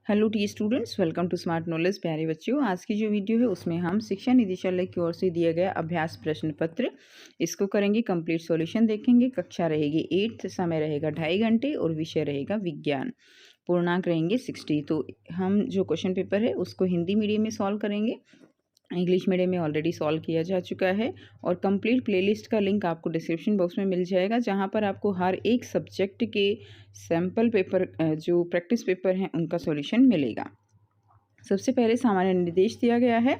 Hello टी students, welcome to smart knowledge. प्यारे बच्चों, आज की जो वीडियो है उसमें हम शिक्षा निदेशालय की ओर से दिया गया अभ्यास प्रश्न पत्र इसको करेंगे कंप्लीट सॉल्यूशन देखेंगे। कक्षा रहेगी 8th, समय रहेगा 2.5 घंटे और विषय रहेगा विज्ञान। पूर्णांक रहेंगे 60। तो हम जो क्वेश्चन पेपर है उसको हिंदी मीडियम में सॉल्व करेंगे। इंग्लिश मीडियम में ऑलरेडी सॉल्व किया जा चुका है और कंप्लीट प्लेलिस्ट का लिंक आपको डिस्क्रिप्शन बॉक्स में मिल जाएगा, जहां पर आपको हर एक सब्जेक्ट के सैम्पल पेपर जो प्रैक्टिस पेपर हैं उनका सॉल्यूशन मिलेगा। सबसे पहले सामान्य निर्देश दिया गया है,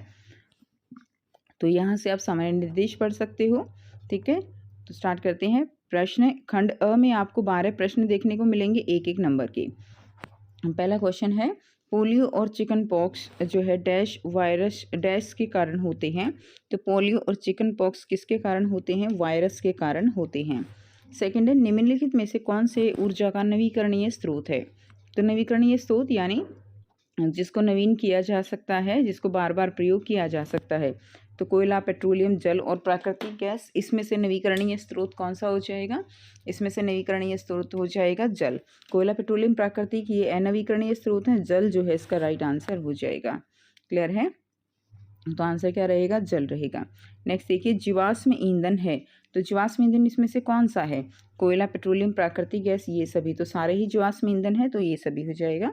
तो यहाँ से आप सामान्य निर्देश पढ़ सकते हो। ठीक है, तो स्टार्ट करते हैं। प्रश्न खंड अ में आपको 12 प्रश्न देखने को मिलेंगे, एक एक नंबर के। पहला क्वेश्चन है, पोलियो और चिकन पॉक्स जो है डैश वायरस डैश के कारण होते हैं। तो पोलियो और चिकन पॉक्स किसके कारण होते हैं? वायरस के कारण होते हैं। सेकंड है, निम्नलिखित में से कौन से ऊर्जा का नवीकरणीय स्रोत है? तो नवीकरणीय स्रोत यानी जिसको नवीन किया जा सकता है, जिसको बार बार प्रयोग किया जा सकता है। तो कोयला, पेट्रोलियम, जल और प्राकृतिक गैस, इसमें से नवीकरणीय स्रोत कौन सा हो जाएगा? इसमें से नवीकरणीय स्रोत हो जाएगा जल। कोयला, पेट्रोलियम, प्राकृतिक ये अनवीकरणीय स्रोत हैं, जल जो है इसका राइट आंसर हो जाएगा। क्लियर है? तो आंसर क्या रहेगा? जल रहेगा। नेक्स्ट देखिए, जीवाश्म ईंधन है, तो जीवाश्म ईंधन इसमें से कौन सा है? कोयला, पेट्रोलियम, प्राकृतिक गैस, ये सभी, तो सारे ही जीवाश्म ईंधन है, तो ये सभी हो जाएगा।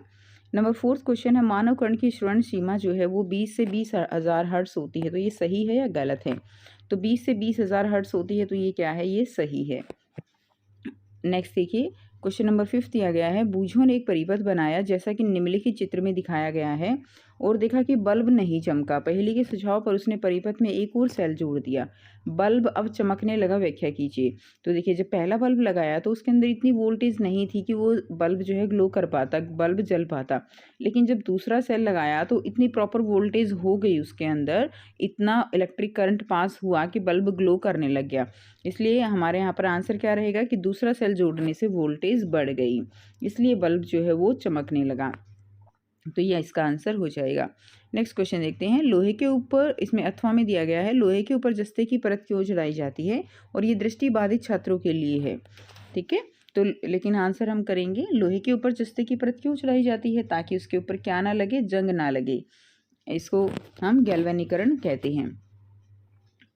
नंबर 4 क्वेश्चन है, मानव कण की श्रवण सीमा जो है वो 20 से 20,000 हर्ट्ज होती है, तो ये सही है या गलत है? तो 20 से 20,000 हर्ट्ज होती है, तो ये क्या है? ये सही है। नेक्स्ट देखिए, क्वेश्चन नंबर 5 दिया गया है, बूझों ने एक परिपथ बनाया जैसा कि निम्नलिखित चित्र में दिखाया गया है और देखा कि बल्ब नहीं चमका। पहेली के सुझाव पर उसने परिपथ में एक और सेल जोड़ दिया, बल्ब अब चमकने लगा, व्याख्या कीजिए। तो देखिए, जब पहला बल्ब लगाया तो उसके अंदर इतनी वोल्टेज नहीं थी कि वो बल्ब जो है ग्लो कर पाता, बल्ब जल पाता। लेकिन जब दूसरा सेल लगाया तो इतनी प्रॉपर वोल्टेज हो गई उसके अंदर, इतना इलेक्ट्रिक करंट पास हुआ कि बल्ब ग्लो करने लग गया। इसलिए हमारे यहाँ पर आंसर क्या रहेगा कि दूसरा सेल जोड़ने से वोल्टेज बढ़ गई, इसलिए बल्ब जो है वो चमकने लगा। तो ये इसका आंसर हो जाएगा। नेक्स्ट क्वेश्चन देखते हैं, लोहे के ऊपर, इसमें अथवा में दिया गया है, लोहे के ऊपर जस्ते की परत क्यों चढ़ाई जाती है? और ये दृष्टिबाधित छात्रों के लिए है। ठीक है, तो लेकिन आंसर हम करेंगे, लोहे के ऊपर जस्ते की परत क्यों चढ़ाई जाती है? ताकि उसके ऊपर क्या ना लगे? जंग ना लगे। इसको हम गैल्वेनीकरण कहते हैं।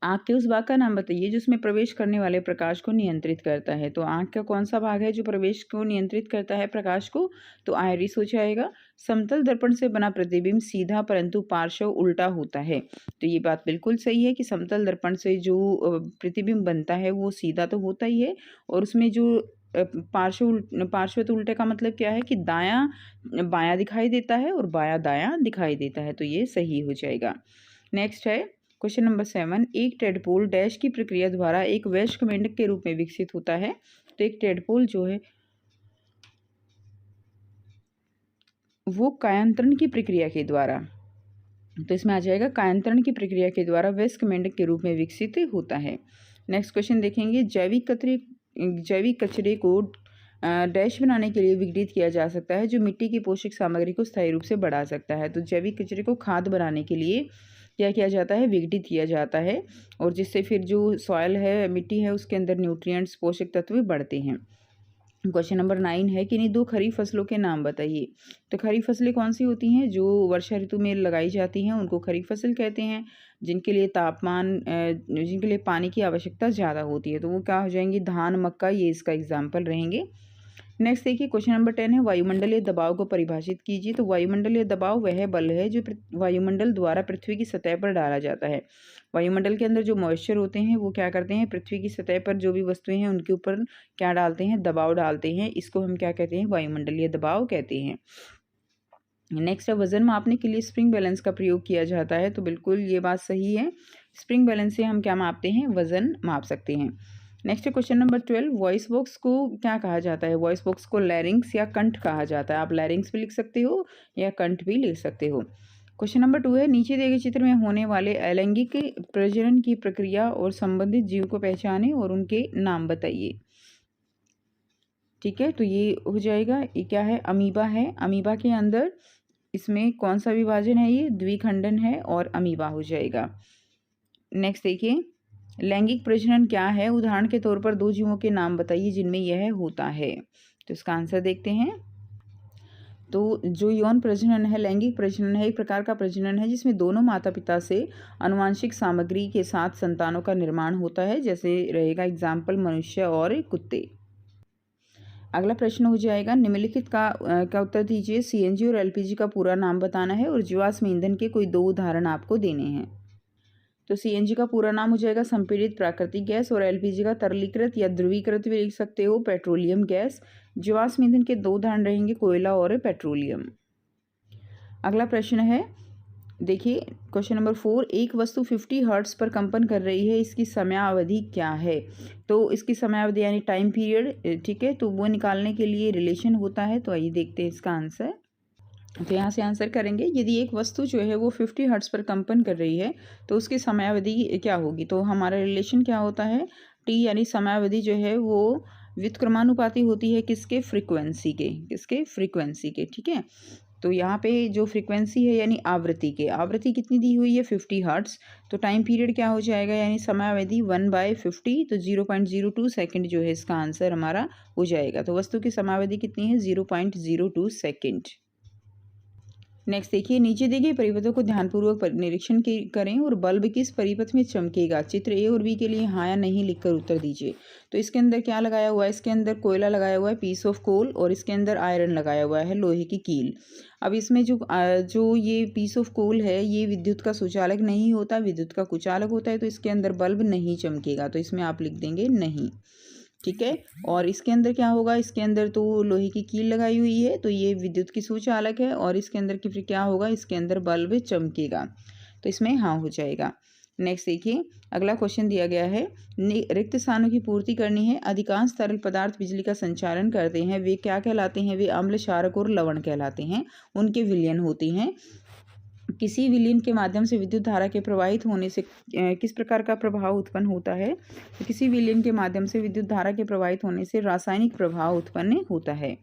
आँख के उस भाग का नाम बताइए जो उसमें प्रवेश करने वाले प्रकाश को नियंत्रित करता है। तो आँख का कौन सा भाग है जो प्रवेश को नियंत्रित करता है, प्रकाश को? तो आइरिस हो जाएगा। समतल दर्पण से बना प्रतिबिंब सीधा परंतु पार्श्व उल्टा होता है। तो ये बात बिल्कुल सही है कि समतल दर्पण से जो प्रतिबिंब बनता है वो सीधा तो होता ही है, और उसमें जो पार्श्व तो उल्टे का मतलब क्या है कि दायां बायां दिखाई देता है और बायां दायां दिखाई देता है, तो ये सही हो जाएगा। नेक्स्ट है क्वेश्चन नंबर 7, एक टेडपोल डैश की प्रक्रिया द्वारा एक वयस्क मेंढक के रूप में विकसित होता है। तो एक टेडपोल जो है वो कायांतरण की प्रक्रिया के द्वारा, तो इसमें आ जाएगा कायांतरण की प्रक्रिया के द्वारा वयस्क मेंढक के रूप में विकसित होता है। नेक्स्ट क्वेश्चन देखेंगे, जैविक कचरे को डैश बनाने के लिए विघटित किया जा सकता है जो मिट्टी की पोषक सामग्री को स्थायी रूप से बढ़ा सकता है। तो जैविक कचरे को खाद बनाने के लिए क्या किया जाता है? विघटित किया जाता है, और जिससे फिर जो सॉयल है, मिट्टी है, उसके अंदर न्यूट्रिएंट्स, पोषक तत्व बढ़ते हैं। क्वेश्चन नंबर 9 है कि इन्हीं 2 खरीफ फसलों के नाम बताइए। तो खरीफ फसलें कौन सी होती हैं? जो वर्षा ऋतु में लगाई जाती हैं उनको खरीफ फसल कहते हैं। जिनके लिए पानी की आवश्यकता ज़्यादा होती है, तो वो क्या हो जाएंगी? धान, मक्का, ये इसका एग्जाम्पल रहेंगे। नेक्स्ट देखिए, क्वेश्चन नंबर 10 है, वायुमंडलीय दबाव को परिभाषित कीजिए। तो वायुमंडलीय दबाव वह बल है जो वायुमंडल द्वारा पृथ्वी की सतह पर डाला जाता है। वायुमंडल के अंदर जो मॉइस्चर होते हैं वो क्या करते हैं? पृथ्वी की सतह पर जो भी वस्तुएं हैं उनके ऊपर क्या डालते हैं? दबाव डालते हैं। इसको हम क्या कहते हैं? वायुमंडलीय दबाव कहते हैं। नेक्स्ट है, वजन मापने के लिए स्प्रिंग बैलेंस का प्रयोग किया जाता है। तो बिल्कुल ये बात सही है, स्प्रिंग बैलेंस से हम क्या मापते हैं? वजन माप सकते हैं। Next question number 12, voice box को क्या कहा जाता है? वॉइस बॉक्स को लैरिंक्स या कंठ कहा जाता है। आप लैरिंक्स भी लिख सकते हो या कंठ भी लिख सकते हो। क्वेश्चन नंबर 2 है, नीचे दिए गए चित्र में होने वाले अलैंगिक प्रजनन की प्रक्रिया और संबंधित जीव को पहचाने और उनके नाम बताइए। ठीक है, तो ये हो जाएगा, ये क्या है? अमीबा है। अमीबा के अंदर इसमें कौन सा विभाजन है? ये द्विखंडन है और अमीबा हो जाएगा। नेक्स्ट देखिए, लैंगिक प्रजनन क्या है? उदाहरण के तौर पर 2 जीवों के नाम बताइए जिनमें यह होता है। तो इसका आंसर देखते हैं। तो जो यौन प्रजनन है, लैंगिक प्रजनन है, एक प्रकार का प्रजनन है जिसमें दोनों माता पिता से आनुवांशिक सामग्री के साथ संतानों का निर्माण होता है। जैसे रहेगा एग्जाम्पल मनुष्य और कुत्ते। अगला प्रश्न हो जाएगा निम्नलिखित का उत्तर दीजिए। सीएनजी और एलपीजी का पूरा नाम बताना है और जीवाश्म ईंधन के कोई 2 उदाहरण आपको देने हैं। तो सीएनजी का पूरा नाम हो जाएगा संपीड़ित प्राकृतिक गैस, और एलपीजी का तरलीकृत या ध्रुवीकृत भी लिख सकते हो, पेट्रोलियम गैस। जीवाश्म ईंधन के 2 उदाहरण रहेंगे, कोयला और पेट्रोलियम। अगला प्रश्न है, देखिए क्वेश्चन नंबर 4, एक वस्तु 50 हर्ट्ज पर कंपन कर रही है, इसकी समयावधि क्या है? तो इसकी समयावधि यानी टाइम पीरियड, ठीक है, तो वो निकालने के लिए रिलेशन होता है। तो आइए देखते हैं इसका आंसर। तो यहाँ से आंसर करेंगे, यदि एक वस्तु जो है वो 50 हर्ट्ज पर कंपन कर रही है तो उसकी समयावधि क्या होगी? तो हमारा रिलेशन क्या होता है, टी यानी समयावधि जो है वो व्युत्क्रमानुपाती होती है किसके? फ्रीक्वेंसी के। किसके? फ्रीक्वेंसी के, ठीक है। तो यहाँ पे जो फ्रीक्वेंसी है यानी आवृत्ति के, आवृत्ति कितनी दी हुई है? 50 हर्ट्ज। तो टाइम पीरियड क्या हो जाएगा यानी समयावधि 1/50, तो 0.02 सेकेंड जो है इसका आंसर हमारा हो जाएगा। तो वस्तु की समयावधि कितनी है? 0.02 सेकेंड। नेक्स्ट देखिए, नीचे दिए गए परिपथों को ध्यानपूर्वक निरीक्षण करें और बल्ब किस परिपथ में चमकेगा? चित्र ए और बी के लिए हाँ या नहीं लिखकर उत्तर दीजिए। तो इसके अंदर क्या लगाया हुआ है? इसके अंदर कोयला लगाया हुआ है, पीस ऑफ कोल, और इसके अंदर आयरन लगाया हुआ है, लोहे की कील। अब इसमें जो ये पीस ऑफ कोल है ये विद्युत का सुचालक नहीं होता, विद्युत का कुचालक होता है, तो इसके अंदर बल्ब नहीं चमकेगा। तो इसमें आप लिख देंगे नहीं, ठीक है। और इसके अंदर क्या होगा? इसके अंदर तो लोहे की कील लगाई हुई है, तो ये विद्युत की सुचालक है, और इसके अंदर की फिर क्या होगा? इसके अंदर बल्ब चमकेगा। तो इसमें हाँ हो जाएगा। नेक्स्ट देखिए, अगला क्वेश्चन दिया गया है, रिक्त स्थानों की पूर्ति करनी है। अधिकांश तरल पदार्थ बिजली का संचारण करते हैं, वे क्या कहलाते हैं? वे अम्ल, क्षारक और लवण कहलाते हैं। उनके विलयन होते हैं। किसी विलयन के माध्यम से विद्युत धारा के प्रवाहित होने से किस प्रकार का प्रभाव उत्पन्न होता है? तो किसी विलयन के माध्यम से विद्युत धारा के प्रवाहित होने से रासायनिक प्रभाव उत्पन्न होता है।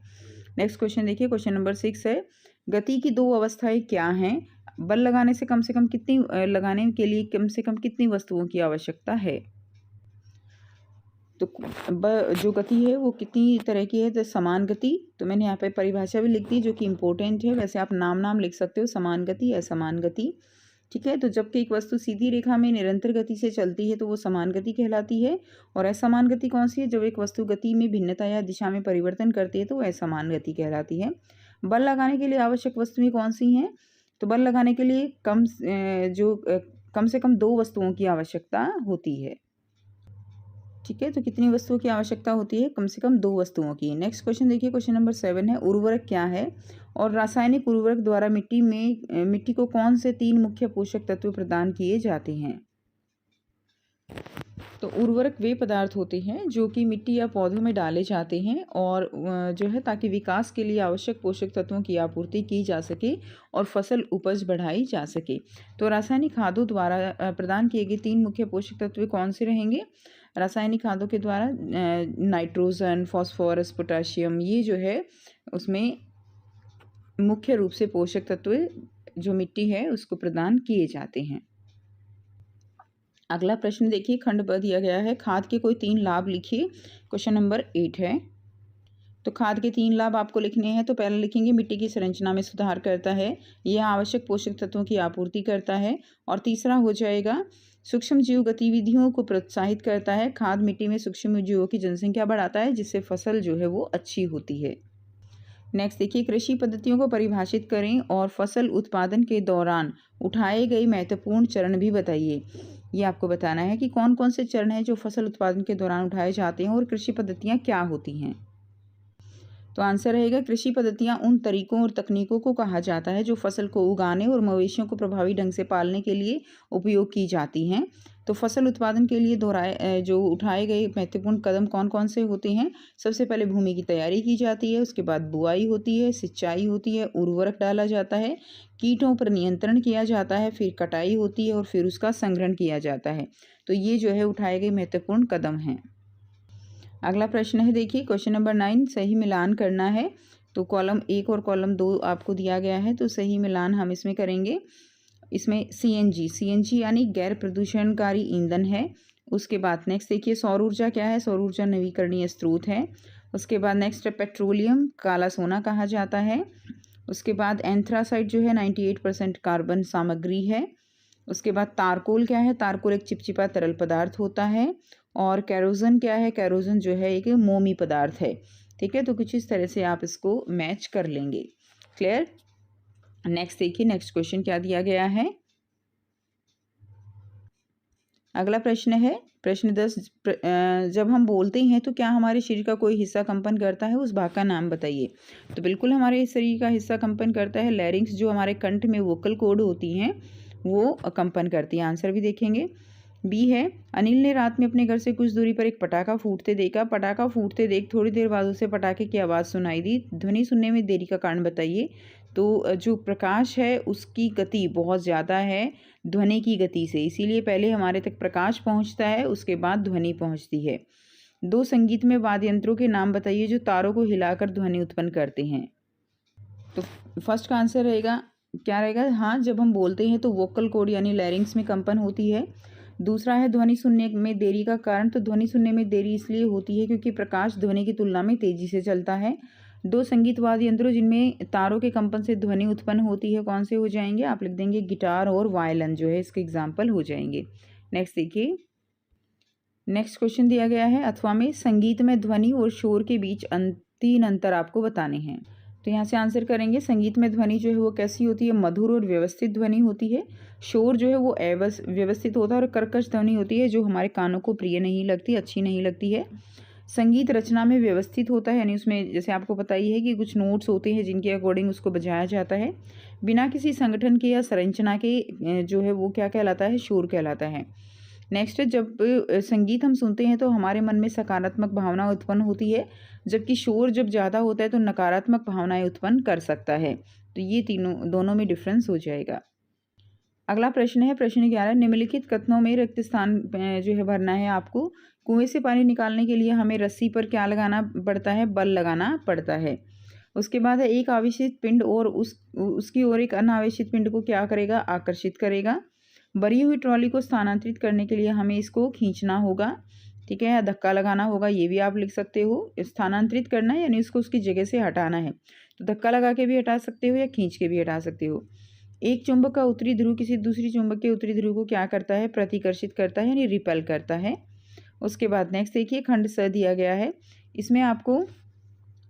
नेक्स्ट क्वेश्चन देखिए, क्वेश्चन नंबर 6 है, गति की 2 अवस्थाएं क्या हैं? बल लगाने से कम कितनी लगाने के लिए कम से कम कितनी वस्तुओं की आवश्यकता है? तो जो गति है वो कितनी तरह की है? तो समान गति। तो मैंने यहाँ पे परिभाषा भी लिख दी जो कि इम्पोर्टेंट है, वैसे आप नाम लिख सकते हो, समान गति, असमान गति, ठीक है। तो जबकि एक वस्तु सीधी रेखा में निरंतर गति से चलती है तो वो समान गति कहलाती है। और असमान गति कौन सी है? जब एक वस्तु गति में भिन्नता या दिशा में परिवर्तन करती है तो वो असमान गति कहलाती है। बल लगाने के लिए आवश्यक वस्तुएं कौन सी हैं? तो बल लगाने के लिए कम से कम 2 वस्तुओं की आवश्यकता होती है, ठीक है। तो कितनी वस्तुओं की आवश्यकता होती है? कम से कम 2 वस्तुओं की। नेक्स्ट क्वेश्चन देखिए, क्वेश्चन नंबर 7 है, उर्वरक क्या है? और रासायनिक उर्वरक द्वारा मिट्टी को कौन से 3 मुख्य पोषक तत्व प्रदान किए जाते हैं? तो उर्वरक वे पदार्थ होते हैं जो कि मिट्टी या पौधों में डाले जाते हैं और जो है ताकि विकास के लिए आवश्यक पोषक तत्वों की आपूर्ति की जा सके और फसल उपज बढ़ाई जा सके। तो रासायनिक खादों द्वारा प्रदान किए गए 3 मुख्य पोषक तत्व कौन से रहेंगे? रासायनिक खादों के द्वारा नाइट्रोजन, फॉस्फोरस, पोटाशियम, ये जो है उसमें मुख्य रूप से पोषक तत्व जो मिट्टी है उसको प्रदान किए जाते हैं। अगला प्रश्न देखिए, खंड ब दिया गया है, खाद के कोई 3 लाभ लिखिए। क्वेश्चन नंबर 8 है। तो खाद के 3 लाभ आपको लिखने हैं। तो पहले लिखेंगे मिट्टी की संरचना में सुधार करता है, यह आवश्यक पोषक तत्वों की आपूर्ति करता है। और तीसरा हो जाएगा सूक्ष्म जीव गतिविधियों को प्रोत्साहित करता है। खाद मिट्टी में सूक्ष्म जीवों की जनसंख्या बढ़ाता है जिससे फसल जो है वो अच्छी होती है। नेक्स्ट देखिए, कृषि पद्धतियों को परिभाषित करें और फसल उत्पादन के दौरान उठाए गए महत्वपूर्ण चरण भी बताइए। ये आपको बताना है कि कौन कौन से चरण हैं जो फसल उत्पादन के दौरान उठाए जाते हैं और कृषि पद्धतियाँ क्या होती हैं। तो आंसर रहेगा, कृषि पद्धतियाँ उन तरीकों और तकनीकों को कहा जाता है जो फसल को उगाने और मवेशियों को प्रभावी ढंग से पालने के लिए उपयोग की जाती हैं। तो फसल उत्पादन के लिए जो उठाए गए महत्वपूर्ण कदम कौन कौन से होते हैं? सबसे पहले भूमि की तैयारी की जाती है, उसके बाद बुआई होती है, सिंचाई होती है, उर्वरक डाला जाता है, कीटों पर नियंत्रण किया जाता है, फिर कटाई होती है और फिर उसका संग्रहण किया जाता है। तो ये जो है उठाए गए महत्वपूर्ण कदम हैं। अगला प्रश्न है, देखिए क्वेश्चन नंबर 9, सही मिलान करना है। तो कॉलम 1 और कॉलम 2 आपको दिया गया है, तो सही मिलान हम इसमें करेंगे। इसमें सीएनजी यानी गैर प्रदूषणकारी ईंधन है। उसके बाद नेक्स्ट देखिए, सौर ऊर्जा क्या है? सौर ऊर्जा नवीकरणीय स्रोत है। उसके बाद नेक्स्ट पेट्रोलियम, काला सोना कहा जाता है। उसके बाद एंथ्रासाइट जो है 98% कार्बन सामग्री है। उसके बाद तारकोल क्या है, तारकोल एक चिपचिपा तरल पदार्थ होता है। और कैरोजन क्या है, कैरोजन जो है एक मोमी पदार्थ है। ठीक है, तो कुछ इस तरह से आप इसको मैच कर लेंगे। क्लियर। नेक्स्ट देखिए, नेक्स्ट क्वेश्चन क्या दिया गया है। अगला प्रश्न है प्रश्न 10, जब हम बोलते हैं तो क्या हमारे शरीर का कोई हिस्सा कंपन करता है, उस भाग का नाम बताइए। तो बिल्कुल हमारे शरीर का हिस्सा कंपन करता है। लैरिंक्स जो हमारे कंठ में वोकल कॉर्ड होती हैं वो कंपन करती है। आंसर भी देखेंगे। बी है, अनिल ने रात में अपने घर से कुछ दूरी पर एक पटाखा फूटते देखा। पटाखा फूटते देख थोड़ी देर बाद उसे पटाखे की आवाज़ सुनाई दी। ध्वनि सुनने में देरी का कारण बताइए। तो जो प्रकाश है उसकी गति बहुत ज़्यादा है ध्वनि की गति से, इसीलिए पहले हमारे तक प्रकाश पहुंचता है, उसके बाद ध्वनि पहुंचती है। दो संगीत में वाद्य यंत्रों के नाम बताइए जो तारों को हिलाकर ध्वनि उत्पन्न करते हैं। तो फर्स्ट का आंसर रहेगा, क्या रहेगा, हाँ, जब हम बोलते हैं तो वोकल कॉर्ड यानी लैरिंग्स में कंपन होती है। दूसरा है ध्वनि सुनने में देरी का कारण। तो ध्वनि सुनने में देरी इसलिए होती है क्योंकि प्रकाश ध्वनि की तुलना में तेजी से चलता है। दो संगीत वाद्य यंत्रों जिनमें तारों के कंपन से ध्वनि उत्पन्न होती है, कौन से हो जाएंगे, आप लिख देंगे गिटार और वायलिन जो है इसके एग्जाम्पल हो जाएंगे। नेक्स्ट देखिए, नेक्स्ट क्वेश्चन दिया गया है, अथवा में संगीत में ध्वनि और शोर के बीच तीन अंतर आपको बताने हैं। तो यहाँ से आंसर करेंगे। संगीत में ध्वनि जो है वो कैसी होती है, मधुर और व्यवस्थित ध्वनि होती है। शोर जो है वो व्यवस्थित होता है और कर्कश ध्वनि होती है जो हमारे कानों को प्रिय नहीं लगती, अच्छी नहीं लगती है। संगीत रचना में व्यवस्थित होता है, यानी उसमें जैसे आपको पता ही है कि कुछ नोट्स होते हैं जिनके अकॉर्डिंग उसको बजाया जाता है। बिना किसी संगठन के या संरचना के जो है वो क्या कहलाता है, शोर कहलाता है। नेक्स्ट है, जब संगीत हम सुनते हैं तो हमारे मन में सकारात्मक भावना उत्पन्न होती है, जबकि शोर जब ज़्यादा होता है तो नकारात्मक भावनाएं उत्पन्न कर सकता है। तो ये दोनों में डिफरेंस हो जाएगा। अगला प्रश्न है प्रश्न 11, निम्नलिखित कथनों में रिक्त स्थान जो है भरना है आपको। कुएं से पानी निकालने के लिए हमें रस्सी पर क्या लगाना पड़ता है, बल लगाना पड़ता है। उसके बाद है, एक आवेशित पिंड और उसकी ओर एक अनावेशित पिंड को क्या करेगा, आकर्षित करेगा। भरी हुई ट्रॉली को स्थानांतरित करने के लिए हमें इसको खींचना होगा। ठीक है, या धक्का लगाना होगा, ये भी आप लिख सकते हो। स्थानांतरित करना है यानी उसको उसकी जगह से हटाना है, तो धक्का लगा के भी हटा सकते हो या खींच के भी हटा सकते हो। एक चुंबक का उत्तरी ध्रुव किसी दूसरी चुंबक के उत्तरी ध्रुव को क्या करता है, प्रतिकर्षित करता है यानी रिपेल करता है। उसके बाद नेक्स्ट देखिए, खंड स दिया गया है। इसमें आपको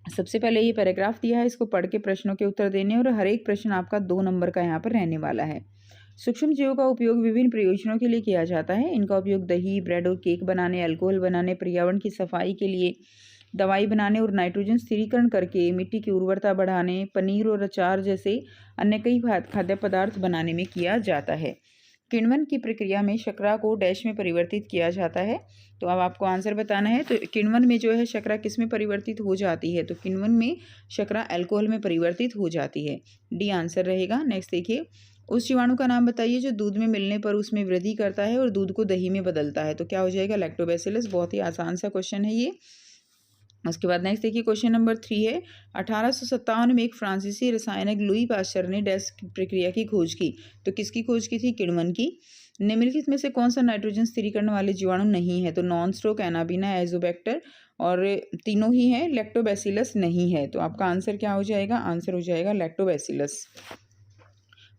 सबसे पहले ये पैराग्राफ दिया है, इसको पढ़ के प्रश्नों के उत्तर देने, और हर एक प्रश्न आपका 2 नंबर का यहाँ पर रहने वाला है। सूक्ष्म जीवों का उपयोग विभिन्न प्रयोजनों के लिए किया जाता है। इनका उपयोग दही, ब्रेड और केक बनाने, अल्कोहल बनाने, पर्यावरण की सफाई के लिए, दवाई बनाने और नाइट्रोजन स्थिरीकरण करके मिट्टी की उर्वरता बढ़ाने, पनीर और अचार जैसे अन्य कई खाद्य पदार्थ बनाने में किया जाता है। किण्वन की प्रक्रिया में शर्करा को डैश में परिवर्तित किया जाता है। तो अब आपको आंसर बताना है। तो किण्वन में जो है शर्करा किस में परिवर्तित हो जाती है, तो किण्वन में शर्करा अल्कोहल में परिवर्तित हो जाती है। डी आंसर रहेगा। नेक्स्ट देखिए, उस जीवाणु का नाम बताइए जो दूध में मिलने पर उसमें वृद्धि करता है और दूध को दही में बदलता है। तो क्या हो जाएगा, लैक्टोबैसिलस। बहुत ही आसान सा क्वेश्चन है ये। उसके बाद नेक्स्ट देखिए, क्वेश्चन नंबर 3 है, 1857 में एक फ्रांसीसी रसायनज्ञ लुई पास्चर ने डैश प्रक्रिया की खोज की। तो किसकी खोज की थी, किण्वन की। निम्नलिखित में से कौन सा नाइट्रोजन स्थिरीकरण वाले जीवाणु नहीं है, तो नॉन स्ट्रोक, एनाबिना, एजोबैक्टर, और तीनों ही है, लैक्टोबैसिलस नहीं है। तो आपका आंसर क्या हो जाएगा, आंसर हो जाएगा लैक्टोबैसिलस।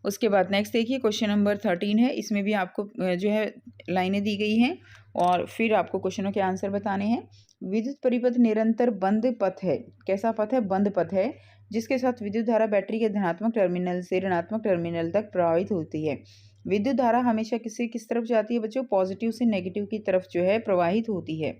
उसके बाद नेक्स्ट देखिए, क्वेश्चन नंबर 13 है। इसमें भी आपको जो है लाइनें दी गई हैं और फिर आपको क्वेश्चनों के आंसर बताने हैं। विद्युत परिपथ निरंतर बंद पथ है। कैसा पथ है, बंद पथ है, जिसके साथ विद्युत धारा बैटरी के धनात्मक टर्मिनल से ऋणात्मक टर्मिनल तक प्रवाहित होती है। विद्युत धारा हमेशा किस तरफ जाती है बच्चों, पॉजिटिव से नेगेटिव की तरफ जो है प्रवाहित होती है।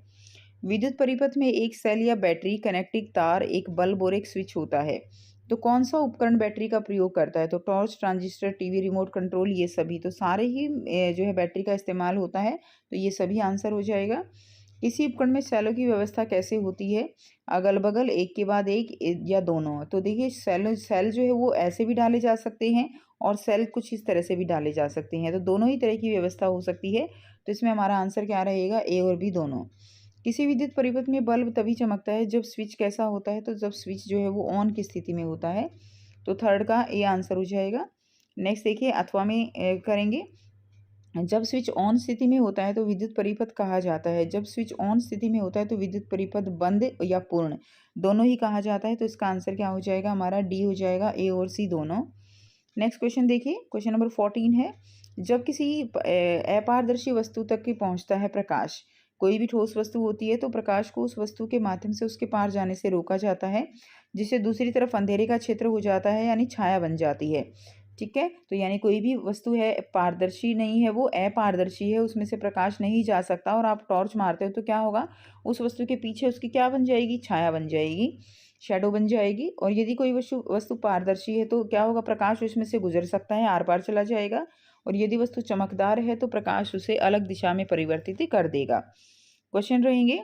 विद्युत परिपथ में एक सेल या बैटरी, कनेक्टिंग तार, एक बल्ब और एक स्विच होता है। तो कौन सा उपकरण बैटरी का प्रयोग करता है, तो torch, transistor, TV remote control, ये सभी। तो सारे ही जो है बैटरी का इस्तेमाल होता है, तो ये सभी आंसर हो जाएगा। किसी उपकरण में सेलों की व्यवस्था कैसे होती है, अगल बगल, एक के बाद एक या दोनों। तो देखिए, सेल जो है वो ऐसे भी डाले जा सकते हैं और सेल कुछ इस तरह से भी डाले जा सकते हैं, तो दोनों ही तरह की व्यवस्था हो सकती है। तो इसमें हमारा आंसर क्या रहेगा, ए और बी दोनों। किसी विद्युत परिपथ में बल्ब तभी चमकता है जब स्विच कैसा होता है, तो जब स्विच जो है वो ऑन की स्थिति में होता है। तो थर्ड का ए आंसर हो जाएगा। नेक्स्ट देखिए, अथवा में करेंगे। जब स्विच ऑन स्थिति में होता है तो विद्युत परिपथ कहा जाता है। जब स्विच ऑन स्थिति में होता है तो विद्युत परिपथ बंद या पूर्ण दोनों ही कहा जाता है। तो इसका आंसर क्या हो जाएगा हमारा? डी हो जाएगा, ए और सी दोनों। नेक्स्ट क्वेश्चन देखिए, क्वेश्चन नंबर 14 है, जब किसी अपारदर्शी वस्तु तक के पहुंचता है प्रकाश, कोई भी ठोस वस्तु होती है तो प्रकाश को उस वस्तु के माध्यम से उसके पार जाने से रोका जाता है, जिससे दूसरी तरफ अंधेरे का क्षेत्र हो जाता है, यानी छाया बन जाती है। ठीक है, तो यानी कोई भी वस्तु है पारदर्शी नहीं है, वो अपारदर्शी है, उसमें से प्रकाश नहीं जा सकता और आप टॉर्च मारते हो तो क्या होगा? उस वस्तु के पीछे उसकी क्या बन जाएगी? छाया बन जाएगी, शैडो बन जाएगी। और यदि कोई वस्तु वस्तु पारदर्शी है तो क्या होगा? प्रकाश उसमें से गुजर सकता है, आर पार चला जाएगा। और यदि वस्तु चमकदार है तो प्रकाश उसे अलग दिशा में परिवर्तित कर देगा। क्वेश्चन रहेंगे,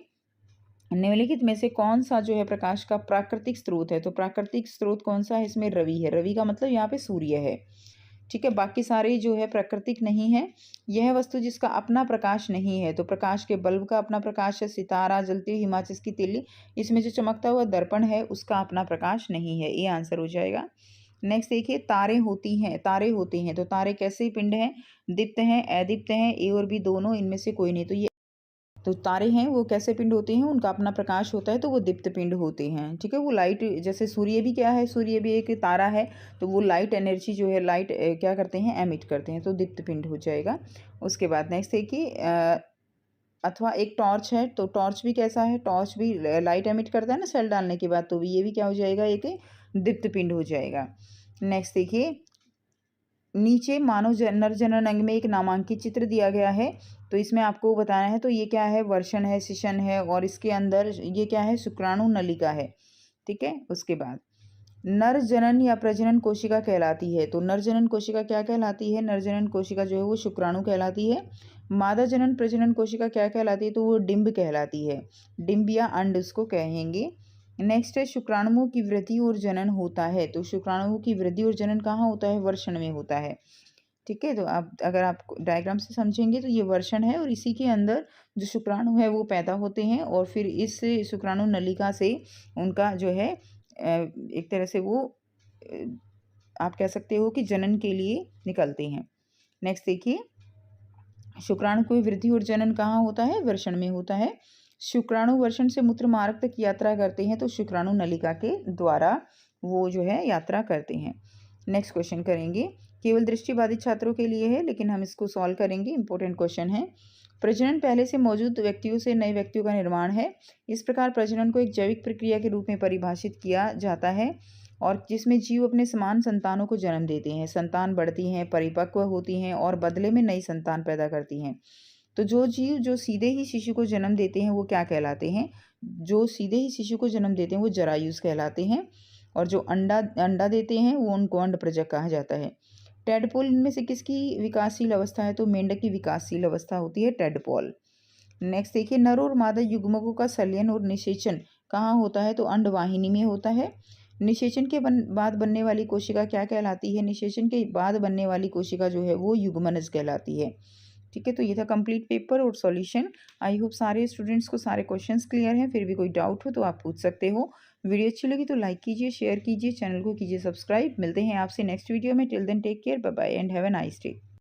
निम्नलिखित में से कौन सा जो है प्रकाश का प्राकृतिक स्रोत है? तो प्राकृतिक स्रोत कौन सा है? इसमें रवि है। रवि का मतलब यहाँ पे सूर्य है। ठीक है, बाकी सारे जो है प्राकृतिक नहीं है। यह वस्तु जिसका अपना प्रकाश नहीं है, तो प्रकाश के बल्ब का अपना प्रकाश है, सितारा, जलती हुई हिमाचल की तिल्ली, इसमें जो चमकता हुआ दर्पण है उसका अपना प्रकाश नहीं है। ये आंसर हो जाएगा। नेक्स्ट देखिए, तारे होती हैं, तारे होते हैं तो तारे कैसे पिंड हैं? दीप्त हैं, अदीप्त हैं, ए और बी दोनों, इनमें से कोई नहीं। तो तारे हैं वो कैसे पिंड होते हैं? उनका अपना प्रकाश होता है तो वो दीप्त पिंड होते हैं। ठीक है, वो लाइट, जैसे सूर्य भी क्या है? सूर्य भी एक तारा है, तो वो लाइट एनर्जी जो है, लाइट क्या करते हैं? एमिट करते हैं, तो दीप्त पिंड हो जाएगा। उसके बाद नेक्स्ट देखिए, अथवा एक टॉर्च है, तो टॉर्च भी कैसा है? टॉर्च भी लाइट एमिट करता है ना सेल डालने के बाद, तो ये भी क्या हो जाएगा? एक दीप्त पिंड हो जाएगा। नेक्स्ट देखिए, नीचे मानव नर जनन अंग में एक नामांकित चित्र दिया गया है, तो इसमें आपको बताना है, तो ये क्या है? वर्षण है, शिशन है, और इसके अंदर ये क्या है? शुक्राणु नलिका है। ठीक है, उसके बाद नर जनन या प्रजनन कोशिका कहलाती है, तो नर जनन कोशिका क्या कहलाती है? नर जनन कोशिका जो है वो शुक्राणु कहलाती है। मादा जनन प्रजनन कोशिका क्या कहलाती है? तो वो डिंब कहलाती है। डिंब या अंड उसको कहेंगे। नेक्स्ट है, शुक्राणुओं की वृद्धि और जनन होता है, तो शुक्राणुओं की वृद्धि और जनन कहाँ होता है? वर्षण में होता है। ठीक है, तो आप अगर आप डायग्राम से समझेंगे तो ये वर्षण है, और इसी के अंदर जो शुक्राणु है वो पैदा होते हैं, और फिर इस शुक्राणु नलिका से उनका जो है एक तरह से वो आप कह सकते हो कि जनन के लिए निकलते हैं। नेक्स्ट देखिए, शुक्राणु की वृद्धि और जनन कहाँ होता है? वर्षण में होता है। शुक्राणु वर्षण से मूत्र मार्ग तक यात्रा करते हैं, तो शुक्राणु नलिका के द्वारा वो जो है यात्रा करते हैं। नेक्स्ट क्वेश्चन करेंगे, केवल दृष्टिबाधित छात्रों के लिए है, लेकिन हम इसको सॉल्व करेंगे। इंपॉर्टेंट क्वेश्चन है। प्रजनन पहले से मौजूद व्यक्तियों से नए व्यक्तियों का निर्माण है। इस प्रकार प्रजनन को एक जैविक प्रक्रिया के रूप में परिभाषित किया जाता है, और जिसमें जीव अपने समान संतानों को जन्म देते हैं। संतान बढ़ती हैं, परिपक्व होती हैं और बदले में नई संतान पैदा करती हैं। तो जो जीव जो सीधे ही शिशु को जन्म देते हैं वो क्या कहलाते हैं? जो सीधे ही शिशु को जन्म देते हैं वो जरायुज कहलाते हैं, और जो अंडा देते हैं वो उनको अंडप्रजक कहा जाता है। टेडपोल इनमें से किसकी विकासशील अवस्था है? तो मेंढक की विकासशील अवस्था होती है टेडपोल। नेक्स्ट देखिए, नर और मादा युग्मकों का संलयन और निषेचन कहाँ होता है? तो अंडवाहिनी में होता है। निषेचन के बाद बनने वाली कोशिका क्या कहलाती है? निषेचन के बाद बनने वाली कोशिका जो है वो युग्मनज कहलाती है। ठीक है, तो ये था कंप्लीट पेपर और सॉल्यूशन। आई होप सारे स्टूडेंट्स को सारे क्वेश्चंस क्लियर हैं। फिर भी कोई डाउट हो तो आप पूछ सकते हो। वीडियो अच्छी लगी तो लाइक कीजिए, शेयर कीजिए, चैनल को कीजिए सब्सक्राइब। मिलते हैं आपसे नेक्स्ट वीडियो में। Till then take care, bye bye and have a nice day.